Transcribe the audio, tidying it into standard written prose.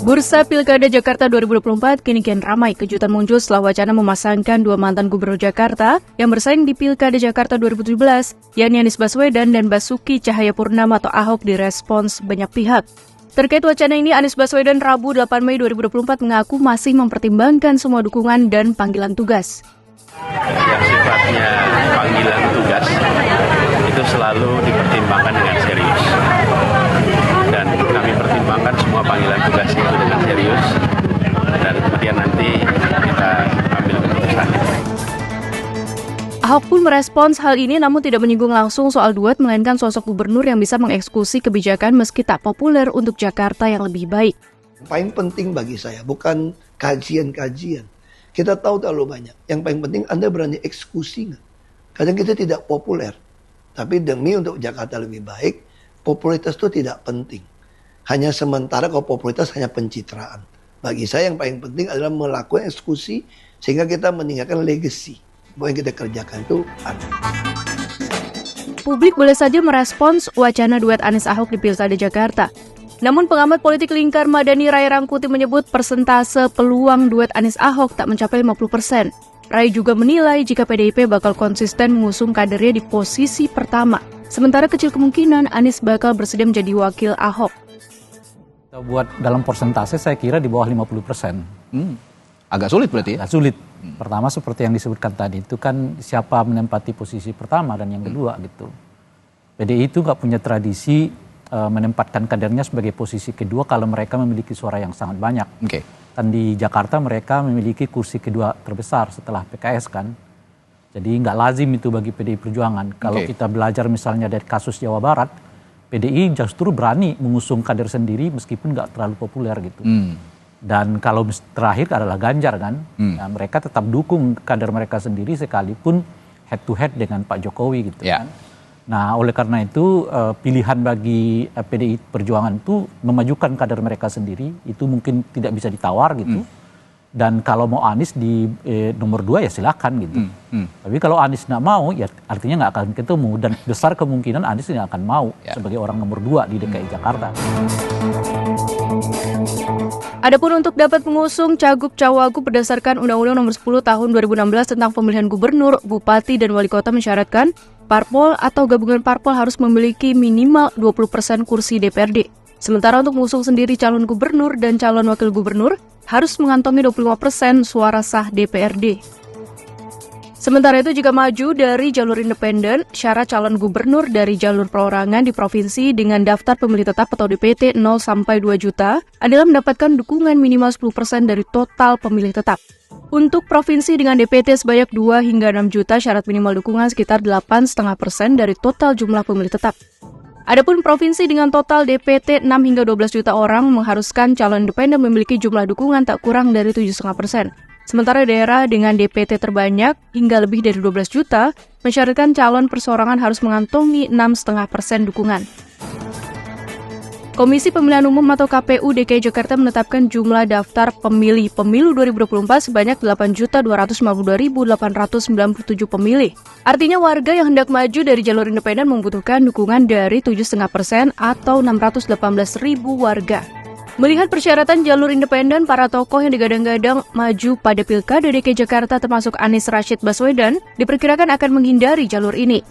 Bursa Pilkada Jakarta 2024 kini kian ramai. Kejutan muncul setelah wacana memasangkan dua mantan gubernur Jakarta yang bersaing di Pilkada Jakarta 2017, yakni Anies Baswedan dan Basuki Cahayapurnama atau Ahok direspons banyak pihak. Terkait wacana ini, Anies Baswedan Rabu 8 Mei 2024 mengaku masih mempertimbangkan semua dukungan dan panggilan tugas. Yang sifatnya panggilan tugas itu selalu dipertimbangkan dengan serius. Dan kami pertimbangkan semua panggilan tugas itu dengan serius, dan kemudian nanti kita ambil keputusan. Ahok pun merespons hal ini namun tidak menyinggung langsung soal duet, melainkan sosok gubernur yang bisa mengeksekusi kebijakan meski tak populer untuk Jakarta yang lebih baik. Paling penting bagi saya bukan kajian-kajian. Kita tahu terlalu banyak. Yang paling penting Anda berani eksekusi nggak? Kadang kita tidak populer. Tapi demi untuk Jakarta lebih baik, popularitas itu tidak penting. Hanya sementara kalau popularitas hanya pencitraan. Bagi saya yang paling penting adalah melakukan eksekusi sehingga kita meninggalkan legacy. Bahwa yang kita kerjakan itu ada. Publik boleh saja merespons wacana duet Anies Ahok di Pilkada Jakarta. Namun pengamat politik Lingkar Madani Ray Rangkuti menyebut persentase peluang duet Anies Ahok tak mencapai 50%. Ray juga menilai jika PDIP bakal konsisten mengusung kadernya di posisi pertama. Sementara kecil kemungkinan Anies bakal bersedia menjadi wakil Ahok. Buat dalam persentase saya kira di bawah 50%. Agak sulit berarti ya? Agak sulit. Pertama seperti yang disebutkan tadi, itu kan siapa menempati posisi pertama dan yang kedua gitu. PDI itu nggak punya tradisi menempatkan kadernya sebagai posisi kedua kalau mereka memiliki suara yang sangat banyak. Oke. Dan di Jakarta mereka memiliki kursi kedua terbesar setelah PKS kan. Jadi nggak lazim itu bagi PDI Perjuangan. Kalau kita belajar misalnya dari kasus Jawa Barat, PDI justru berani mengusung kader sendiri meskipun nggak terlalu populer gitu. Dan kalau terakhir adalah Ganjar kan, ya, mereka tetap dukung kader mereka sendiri sekalipun head to head dengan Pak Jokowi gitu kan. Nah oleh karena itu pilihan bagi PDI Perjuangan itu memajukan kader mereka sendiri, itu mungkin tidak bisa ditawar gitu. Dan kalau mau Anies di nomor 2 ya silakan gitu. Tapi kalau Anies nggak mau ya artinya nggak akan ketemu, dan besar kemungkinan Anies nggak akan mau sebagai orang nomor 2 di DKI Jakarta. Adapun untuk dapat mengusung cagup-cawagup berdasarkan Undang-Undang Nomor 10 Tahun 2016 tentang pemilihan gubernur, bupati, dan wali kota mensyaratkan parpol atau gabungan parpol harus memiliki minimal 20% kursi DPRD. Sementara untuk mengusung sendiri calon gubernur dan calon wakil gubernur harus mengantongi 25% suara sah DPRD. Sementara itu jika maju dari jalur independen, syarat calon gubernur dari jalur perorangan di provinsi dengan daftar pemilih tetap atau DPT 0 sampai 2 juta adalah mendapatkan dukungan minimal 10% dari total pemilih tetap. Untuk provinsi dengan DPT sebanyak 2 hingga 6 juta, syarat minimal dukungan sekitar 8,5% dari total jumlah pemilih tetap. Adapun provinsi dengan total DPT 6 hingga 12 juta orang mengharuskan calon independen memiliki jumlah dukungan tak kurang dari 7,5%. Sementara daerah dengan DPT terbanyak hingga lebih dari 12 juta mensyaratkan calon perseorangan harus mengantongi 6,5% dukungan. Komisi Pemilihan Umum atau KPU DKI Jakarta menetapkan jumlah daftar pemilih pemilu 2024 sebanyak 8.252.897 pemilih. Artinya warga yang hendak maju dari jalur independen membutuhkan dukungan dari 7,5% atau 618.000 warga. Melihat persyaratan jalur independen, para tokoh yang digadang-gadang maju pada Pilkada DKI Jakarta termasuk Anies Rashid Baswedan diperkirakan akan menghindari jalur ini.